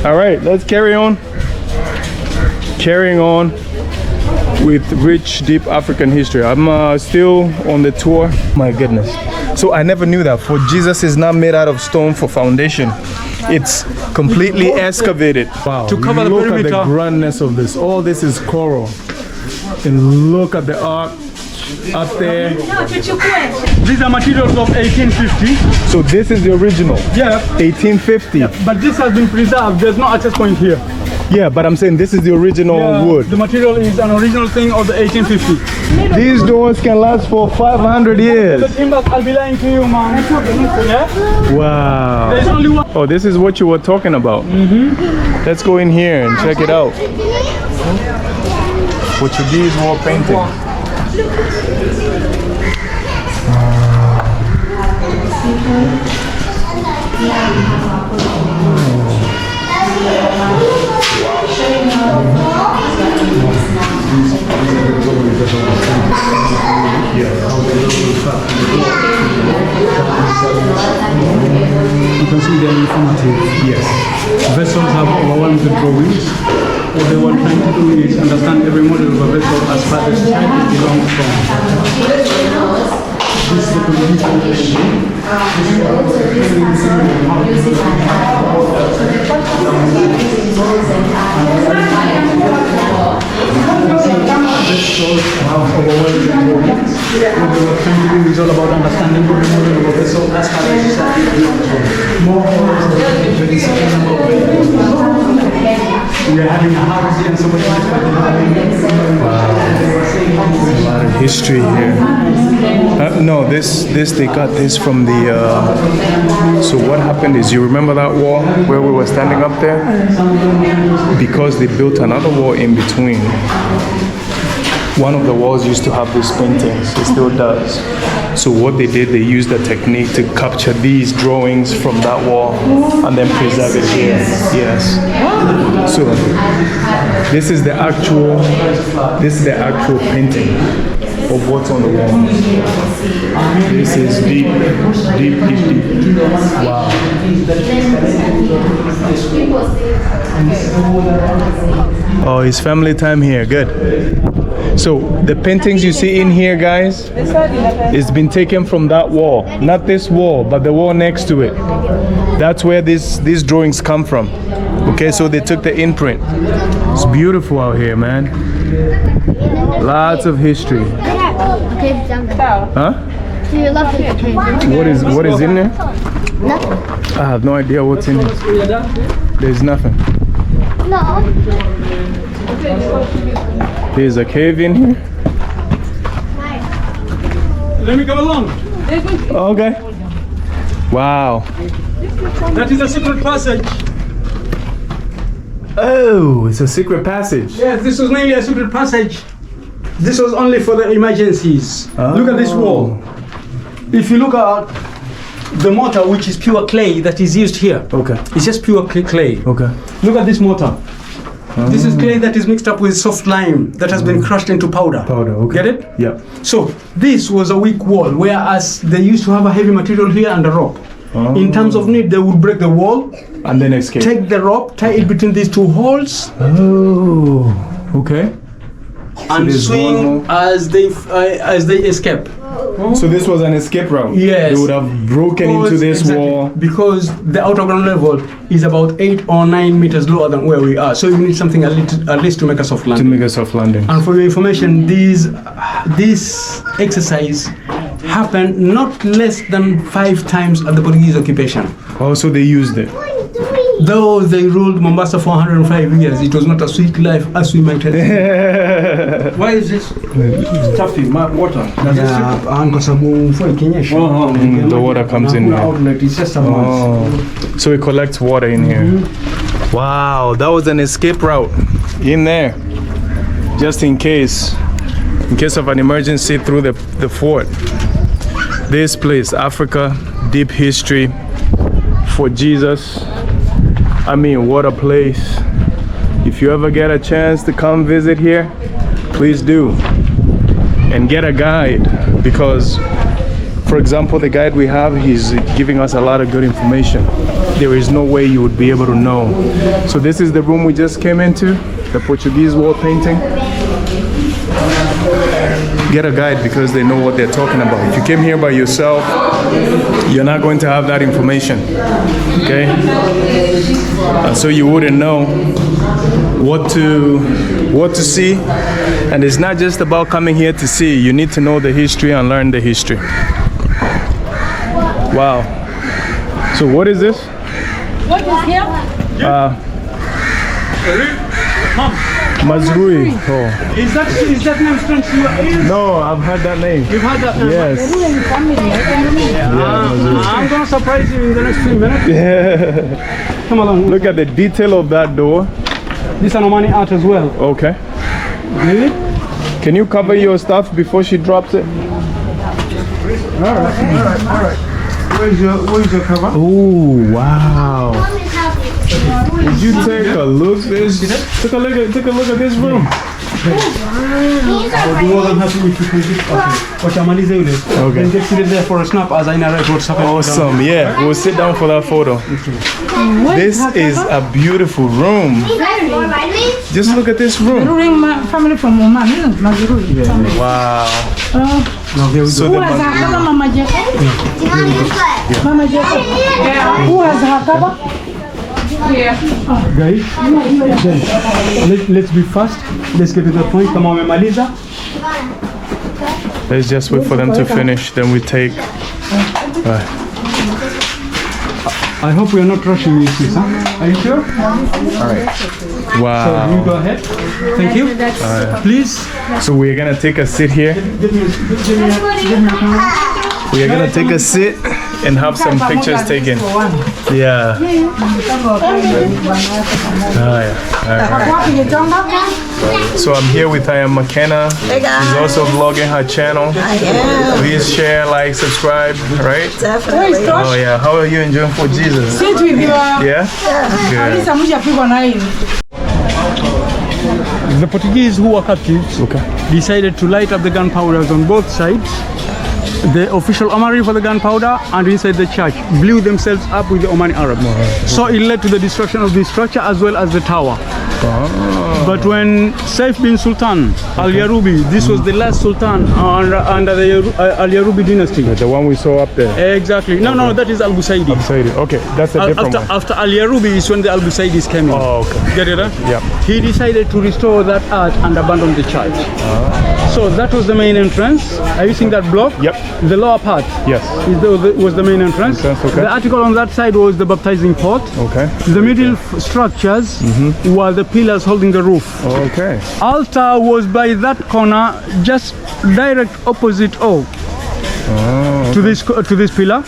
All right, let's carry on. Carrying on with rich, deep African history. I'm still on the tour. My goodness. So I never knew that. For Jesus is not made out of stone for foundation. It's completely excavated. Wow. To cover the look perimeter. At the grandness of this. All this is coral. And look at the ark up there. These are materials of 1850. So this is the original. Yeah. 1850. Yeah, but this has been preserved. There's no access point here. Yeah, but I'm saying this is the original wood. The material is an original thing of the 1850. These doors can last for 500 years. The timbers, I'll be lying to you, man. Yeah? Wow. There's only one. Oh, this is what you were talking about. Let's go in here and check it out. Portuguese wall painting. You can see they're informative. Yes. Vessels have overwhelmed the drawings. What they were trying to do is understand every model of a vessel as far as the type it belongs from. This is the condition. This shows how overwhelmed the drawings. What they were trying to do is all about understanding every model of a vessel as far as the type it belongs from. More or less, the second number of we are having a house here and somebody else A lot of history here. No, this they got this from the. So what happened is, you remember that wall where we were standing up there? Because they built another wall in between. One of the walls used to have these paintings. It still does. So what they did, they used a technique to capture these drawings from that wall and then preserve it here. Yes. So this is the actual painting of what's on the wall. This is deep. Wow. Oh, it's family time here. Good. So the paintings you see in here, guys, it's been taken from that wall. Not this wall, but the wall next to it. That's where these drawings come from. Okay, so they took the imprint. It's beautiful out here, man. Lots of history. Huh? What is in there? Nothing. I have no idea what's in it. There's nothing. No. There's a cave in here. Let me come along. Okay. Wow. That is a secret passage. Oh, it's a secret passage. Yes, this was mainly a secret passage. This was only for the emergencies. Oh. Look at this wall. If you look at the mortar, which is pure clay that is used here. Okay. It's just pure clay. Okay. Look at this mortar. This is clay that is mixed up with soft lime that has been crushed into powder. Powder, okay. Get it? Yeah. So this was a weak wall, whereas they used to have a heavy material here and a rope. Oh. In times of need, they would break the wall, And then escape. take the rope, tie it between these two holes, Oh. Okay. and there's one swing more. as they escape. So this was an escape route. Yes. They would have broken into this Exactly. wall. Because the outer ground level is about 8 or 9 meters lower than where we are. So you need something at least to make a soft To landing. make a soft landing. And for your information, this exercise happened not less than 5 times at the Portuguese occupation. Oh, so they used it. Though they ruled Mombasa for 105 years, it was not a sweet life as we might have. Why is this stuffy water? The water comes in here. Outlet, it's just a mud. So it collects water in here. Wow, that was an escape route in there. Just in case of an emergency through the fort. This place, Africa, deep history for Jesus. I mean, what a place. If you ever get a chance to come visit here, please do. And get a guide, because, for example, the guide we have, he's giving us a lot of good information. there is no way you would be able to know. So this is the room we just came into, the Portuguese wall painting. Get a guide because they know what they're talking about. If you came here by yourself, you're not going to have that information, okay? So you wouldn't know what to see. And it's not just about coming here to see. You need to know the history and learn the history. Wow. So what is this? What is here? Mazrui. Oh. Is that name strange to you? No, I've heard that name. You've heard that name? Yes. I'm going to surprise you in the next 3 minutes. Yeah. Come along. Look at the detail of that door. This is an Omani art as well. Okay. Really? Can you cover your stuff before she drops it? All right. Where is your cover? Oh, wow. Did you take a look? Take a look at this room. I'll be more than happy if you can get okay. Then get seated there for a snap as I narrate what's happening. Awesome. Yeah, we'll sit down for that photo. This is a beautiful room. Just look at this room. Family from Oman, isn't it? Wow. Now here we So go. the Mama Jacob. Mama Jacob. Who has her cover? Guys, let's be fast. Let's get to the point. Come on, Maliza. Let's just wait for them to finish, then we take. I hope we are not rushing this, huh? Are you sure? Wow. So you go ahead. Thank you. Please. So we're gonna take a sit here. Give me a camera. We are gonna take a sit and have some pictures taken. Yeah. So I'm here with McKenna. Hey guys. She's also vlogging her channel. I am. Please share, like, subscribe, right? Definitely. Oh yeah. How are you enjoying for Jesus? Sit with your. Yeah? Good. The Portuguese who were captives decided to light up the gunpowders on both sides. The official armory for the gunpowder and inside the church blew themselves up with the Omani Arabs. So it led to the destruction of the structure as well as the tower. But when Saif bin Sultan Al-Yarubi, this was the last sultan under the Al-Yarubi dynasty. The one we saw up there. Exactly. No, that is Al-Busaidi. Okay, that's a different one. After Al-Yarubi is when the Al-Busaidis came in. Oh, okay. Get it? Yeah. He decided to restore that art and abandon the church. So that was the main entrance. Are you seeing that block? Yep. The lower part. Yes. Was the main entrance. Okay. The article on that side was the baptizing pot. Okay. The middle structures were the pillars holding the roof. Okay. Altar was by that corner, just direct opposite to this pillar,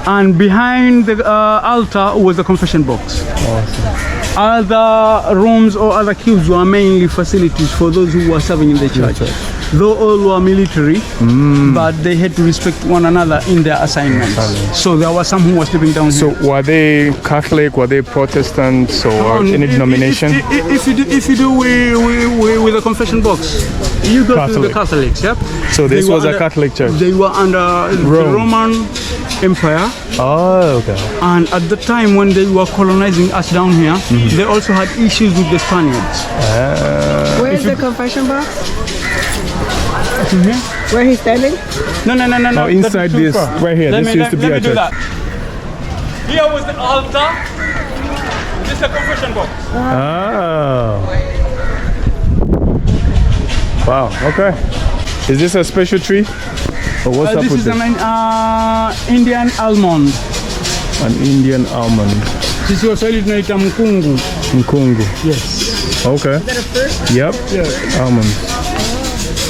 and behind the altar was the confession box. Awesome. Other rooms or other cubes were mainly facilities for those who were serving in the church. Though all were military, but they had to respect one another in their assignments. So there were some who were sleeping down here. So were they Catholic? Were they Protestants or any denomination? If you do with the confession box, you go to the Catholics. Yep. So this was a Catholic church. They were under the Roman Empire. Oh, okay. And at the time when they were colonizing us down here, they also had issues with the Spaniards. Where's the confession box? Here? Where he's standing? No. Oh, inside this, right here. This used to be a church. Here was the altar. This is the confession box. Oh. Wow. Okay. Is this a special tree? Or what's up This with is this? an Indian almond. An Indian almond. This was sold in Mkungu. Nkungu. Yes. Okay. Is that a fruit? Yep. Yeah. Almond.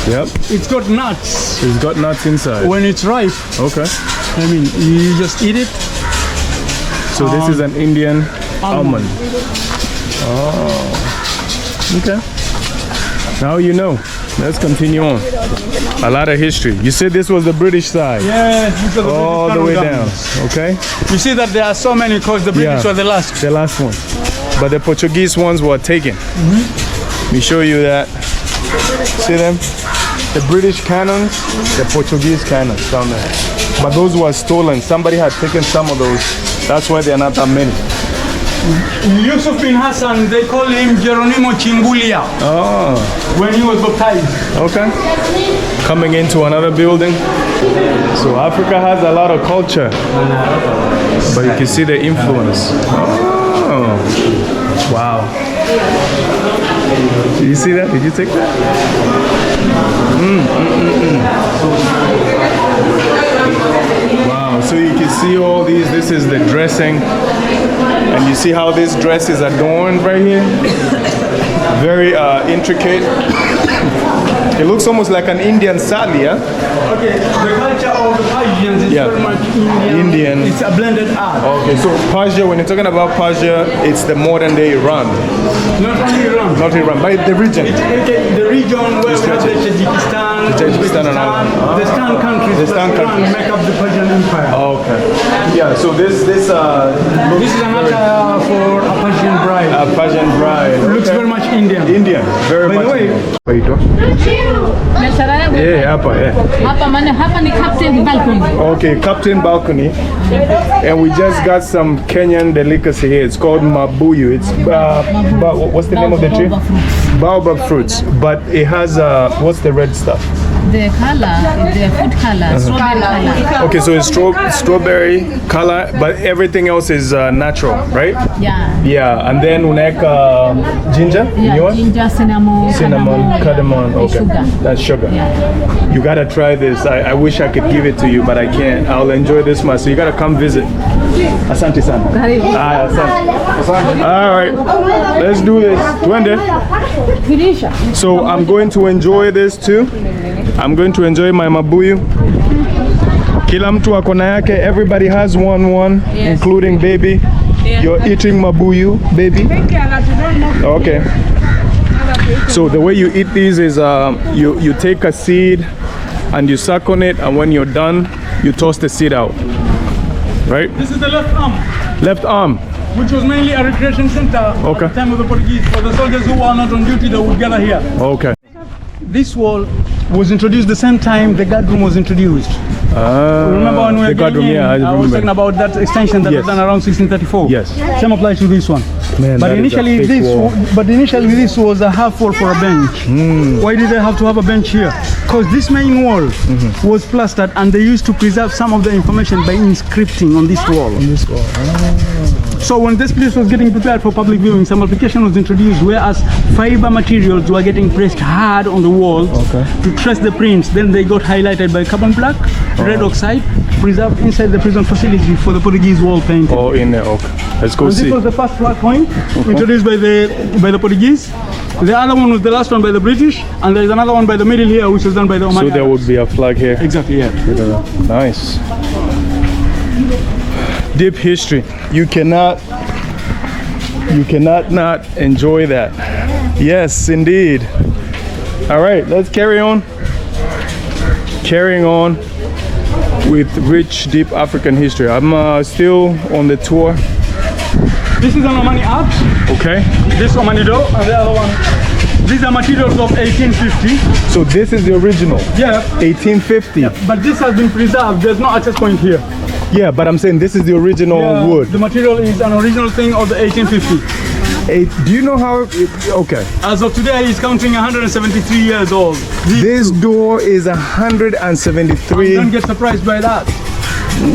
Yep. It's got nuts. It's got nuts inside. When it's ripe, Okay. I mean, you just eat it. So this is an Indian almond. Oh. Okay. Now you know. Let's continue on. A lot of history. You said this was the British side. Yeah, because of All the way down. Okay. You see that there are so many because the British were the last. The last one. But the Portuguese ones were taken. Let me show you that. See them? The British cannons, the Portuguese cannons down there. But those were stolen. Somebody had taken some of those That's why there are not that many. Yusuf bin Hassan, they call him Geronimo Chimbulia Oh, when he was baptized. okay. Coming into another building. So Africa has a lot of culture, but you can see the influence. Oh, wow. Did you see that? Did you take that? Wow, so you can see all these. This is the dressing. And you see how this dress is adorned right here? Very intricate. It looks almost like an Indian sari, yeah? Okay, the culture of the Persians is Yeah. very much Indian. Indian. It's a blended art. Okay, so Persia, when you're talking about Persia, it's the modern day Iran. Not only Iran. Not Iran, but the region. Okay, the region where we have the Tajikistan, Tajikistan and all. Uzbekistan, the Stan countries, The plus Stan Iran countries. make up the Persian Empire. Okay. Yeah, so this This is another for a Persian bride. a Persian bride. Looks very much Indian. Indian, very By much. the way, Wait, Biashara yangu yeah, hapa ni captain balcony. Okay, Captain Balcony, and we just got some Kenyan delicacy here. It's called mabuyu. It's what's the name of the tree? Baobab fruits. Baobab fruits, but it has what's the red stuff? The color, the food color, strawberry color. Okay, so it's strawberry color, but everything else is natural, right? Yeah. Yeah, and then unaweka ginger. in Yeah, yours? ginger, cinnamon, cardamom. Okay, sugar. that's sugar. Yeah. You gotta try this. I wish I could give it to you, but I can't. I'll enjoy this much. So you gotta come visit. Asante sana. Ah, asante. All right, let's do this. Twende. So I'm going to enjoy this too. I'm going to enjoy my mabuyu. Kila mtu ako na yake. Everybody has one, including baby. You're eating mabuyu, baby. Okay. So the way you eat these is you take a seed and you suck on it, and when you're done, you toss the seed out. Right? this is the left arm, Left arm. which was mainly a recreation center Okay. at the time of the Portuguese. For the soldiers who were not on duty, they would gather here. Okay. This wall was introduced the same time the guard room was introduced. Remember when we were the guard room, getting in, yeah, I I was remember. talking about that extension that Yes. was done around 1634. Yes. Same applies to this one. Man, But that is a initially thick this, wall. this was a half wall for a bench. Why did they have to have a bench here? Because this main wall was plastered, and they used to preserve some of the information by inscripting on this wall. So when this place was getting prepared for public viewing, some application was introduced, whereas fiber materials were getting pressed hard on the wall to trace the prints. Then they got highlighted by carbon black, red oxide, preserved inside the prison facility for the Portuguese wall painting. Oh, in there. Okay. Let's go And see. this was the first flag point introduced by the Portuguese. The other one was the last one by the British, and there is another one by the middle here, which was done by the Omani. So there Arabs. would be a flag here. Exactly, yeah. Nice. Deep history. You cannot not enjoy that. Yes, indeed. All right, let's carry on. Carrying on with rich, deep African history. I'm still on the tour. This is an Omani arch. Okay. This Omani door, and the other one. These are materials of 1850. So this is the original. Yeah. 1850. But this has been preserved. There's no access point here. Yeah, but I'm saying this is the original wood. The material is an original thing of the 1850. Do you know how? Okay. As of today, he's counting 173 years old. This door is 173. Don't get surprised by that,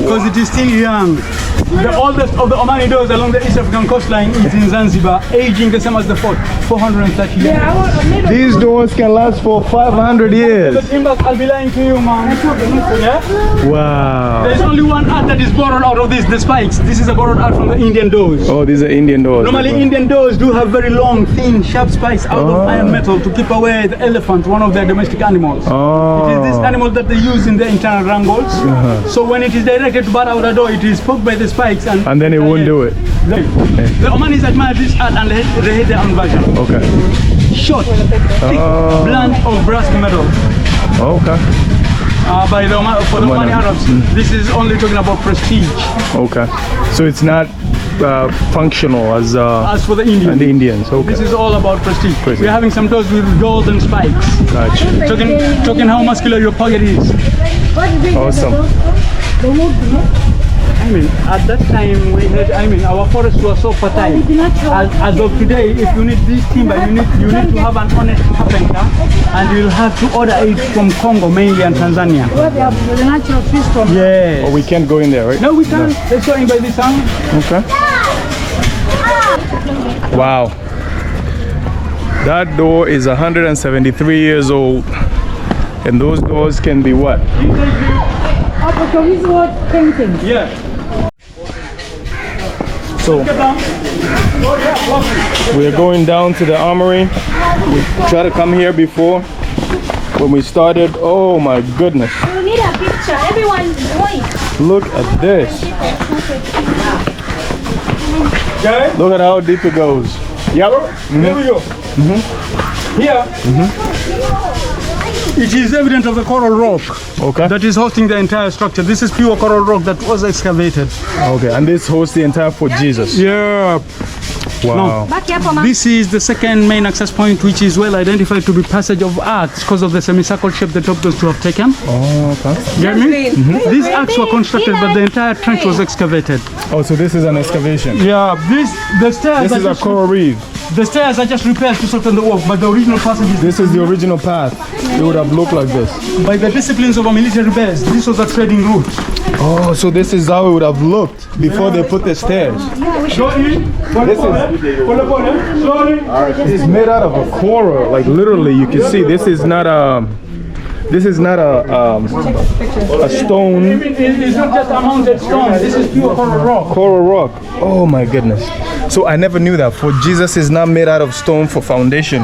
because it is still young. The oldest of the Omani doors along the East African coastline is in Zanzibar, aging the same as the fort, 430 years. These doors can last for 500 The years. timbers, I'll be lying to you, man. Yeah? Wow. There's only one art that is borrowed out of this, the spikes. This is a borrowed art from the Indian doors. Oh, these are Indian doors. Normally, Indian doors do have very long, thin, sharp spikes out of iron metal to keep away the elephant, one of their domestic animals. Oh. It is this animal that they use in their internal wrangles. So when it is directed to bar out a door, it is poked by the spikes, And then it won't do it. The Omanis admire this art, and they hate their own version. Okay. Short, thick, blunt or brass metal. Okay. For the Omani Arabs, this is only talking about prestige. Okay. So it's not functional as As for the Indians, and the Indians. Okay. this is all about prestige. Prestige. We're having some doors with golden spikes. Gotcha. Talking how muscular your pocket is. Awesome. I mean, at that time we had, our forests were so fertile. As of today, if you need this timber, you need to have an honest carpenter, and you'll have to order it from Congo mainly and Tanzania. Where they have the natural trees from. Yes. Oh, we can't go in there, right? No, we can't. Let's go in by this time. Okay. Wow. That door is 173 years old. And those doors can be what? Painting. Yeah. So we are going down to the armory. We tried to come here before when we started. Oh my goodness. You need a picture. Everyone, wait. Look at this. Okay. Look at how deep it goes. Yep. Here we go. Here. It is evidence of the coral rock Okay. that is hosting the entire structure. This is pure coral rock that was excavated. Okay. And this hosts the entire Fort Jesus. Yeah. Wow. This is the second main access point, which is well identified to be Passage of Arcs because of the semicircle shape the top those two have taken. Oh, okay. Get me? These arcs were constructed, but the entire trench was excavated. Oh, so this is an excavation. Yeah, the stairs. This is a coral reef. The stairs are just repairs to soften the work, but the original passage is This is the original path. It would have looked like this. by the disciplines of a military base. This was a trading route. Oh, so this is how it would have looked before they put the stairs. Go in. This is made out of a coral. Like literally, you can see this is not a. This is not a stone. It's not just a mounted stone. This is pure coral rock. Coral rock. Oh my goodness. So I never knew that. For Jesus is not made out of stone for foundation.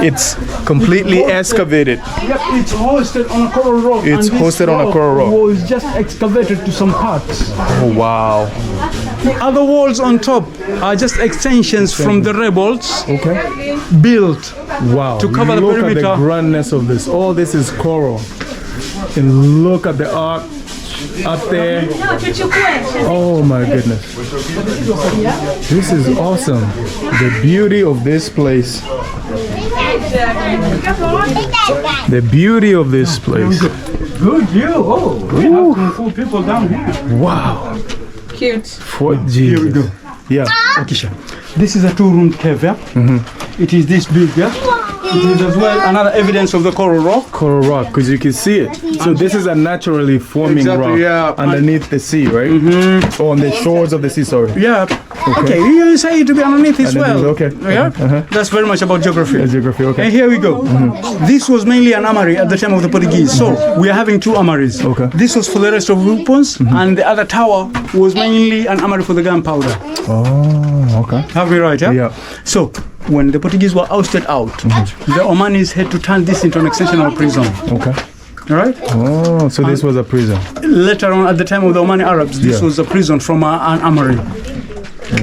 It's completely excavated. Yep, it's hosted on a coral rock. It's and this hosted on a coral rock. Was just excavated to some parts. Oh wow. Other walls on top are just extensions from the rebels Okay. built Wow. to cover the Look at perimeter. the grandness of this. All this is coral. And look at the arc up there. Oh my goodness. This is awesome. The beauty of this place. The beauty of this place. Good view. Oh, we have some cool people down here. Wow. Cute. Fort Here we Jesus. go. Yeah. Akisha. This is a two-room cave, yeah? It is this big, yeah? It is as well another evidence of the coral rock. Coral rock, because you can see it. So this is a naturally forming Exactly, rock yeah. underneath the sea, right? Or on the shores of the sea, sorry. Yeah. Okay, you say it to be underneath as well. Okay. Yeah? That's very much about geography. That's geography, okay. And here we go. This was mainly an armory at the time of the Portuguese. So we are having two armories. Okay. This was for the rest of weapons, and the other tower was mainly an armory for the gunpowder. Oh, okay. Have we right, yeah? Yeah. So when the Portuguese were ousted out, the Omanis had to turn this into an extension of prison. Okay. All right? Oh, so this was a prison. Later on, at the time of the Omani Arabs, this Yeah. was a prison from an armory.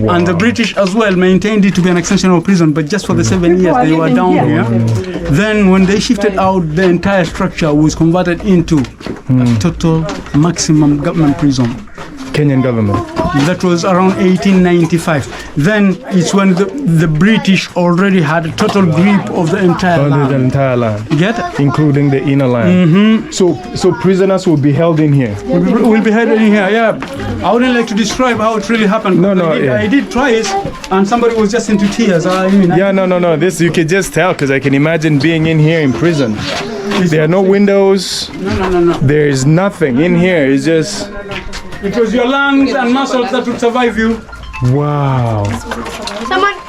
Wow. And the British as well maintained it to be an extension of prison, but just for the 7 years they were down here. Then when they shifted out, the entire structure was converted into a total maximum government prison. Kenyan government. That was around 1895. Then it's when the British already had a total grip of the entire Under the land. entire land. Get it? Including the inner land. So prisoners will be held in here. We'll be heading in here, yeah. I wouldn't like to describe how it really happened. No, no, I did try it, and somebody was just into tears. Yeah, no. This you can just tell because I can imagine being in here in prison. There are no windows. No. There is nothing in here. It's just It was your lungs and muscles that would survive you. wow.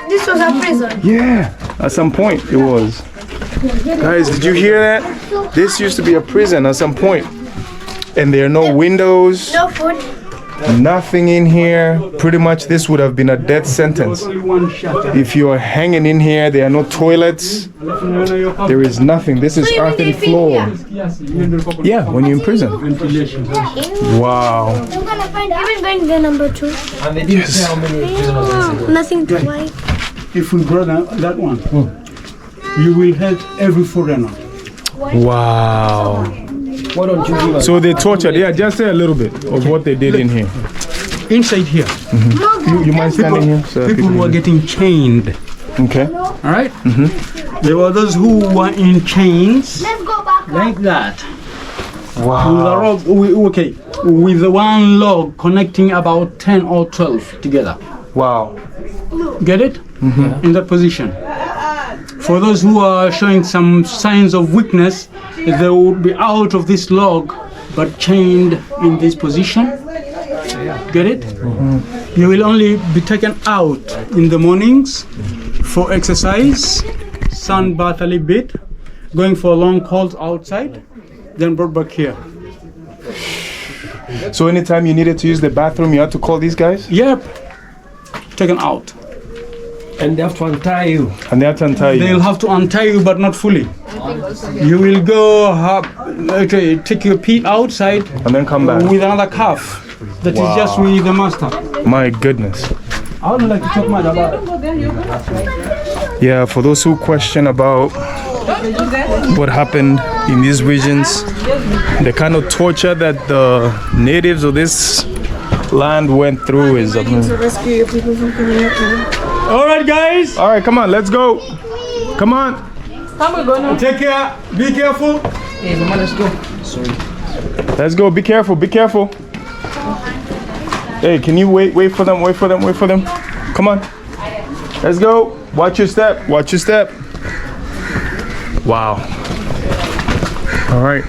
This was a prison. Yeah. At some point it was. Guys, did you hear that? This used to be a prison at some point. And there are no windows. No food. Nothing in here. Pretty much this would have been a death sentence. Only one shot. If you're hanging in here, there are no toilets. There is nothing. This is earthen floor. Yeah, when you're in prison. Wow. I'm gonna find out. Even going to number 2. And they didn't say how many prisoners. Nothing to wipe. If we brought that one, you will help every foreigner. Wow. Why don't you give us? So they tortured. Yeah, just say a little bit of what they did in here. Inside here, You mind standing here? So people were getting chained. Okay. All right? There were those who were in chains Let's go back. like that. Wow. Okay, with one log connecting about 10 or 12 together. Wow. Get it? In that position. For those who are showing some signs of weakness, they will be out of this log but chained in this position. Get it? You will only be taken out in the mornings for exercise, sunbath a little bit, going for long calls outside, then brought back here. So anytime you needed to use the bathroom, you had to call these guys? Yep. Taken out. And they have to untie you. And they had to untie you. They'll have to untie you, but not fully. You will go take your pee outside And then come back. with another calf. That is just with the master. My goodness. I would like to talk much about it. Yeah, for those who question about what happened in these regions, the kind of torture that the natives of this land went through is amazing. Rescue your people from coming out here. All right, guys. All right, come on, let's go. Come on. Take care. Be careful. Hey, Mama, let's go. Let's go. Be careful. Be careful. Hey, can you wait for them? Wait for them. Wait for them. Come on. Let's go. Watch your step. Watch your step. Wow. All right.